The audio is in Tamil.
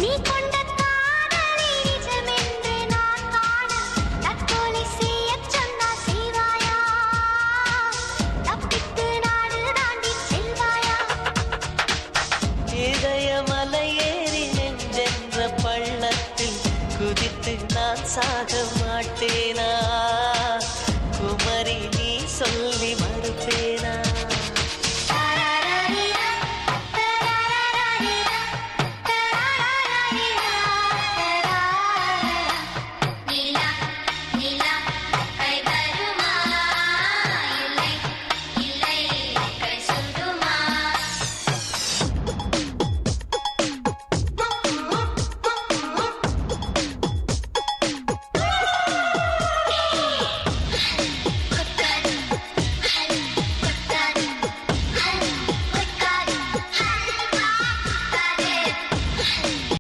நீ கொண்ட காதலை நிஜமென்று நான் காண தற்கொலை செய்யச் சொன்னால் செய்வாயா? தப்பித்து நாடு தாண்டி செல்வாயா? இதயமலை ஏறி நெஞ்சென்ற பள்ளத்தில் குதித்து நான் சாக மாட்டேனா?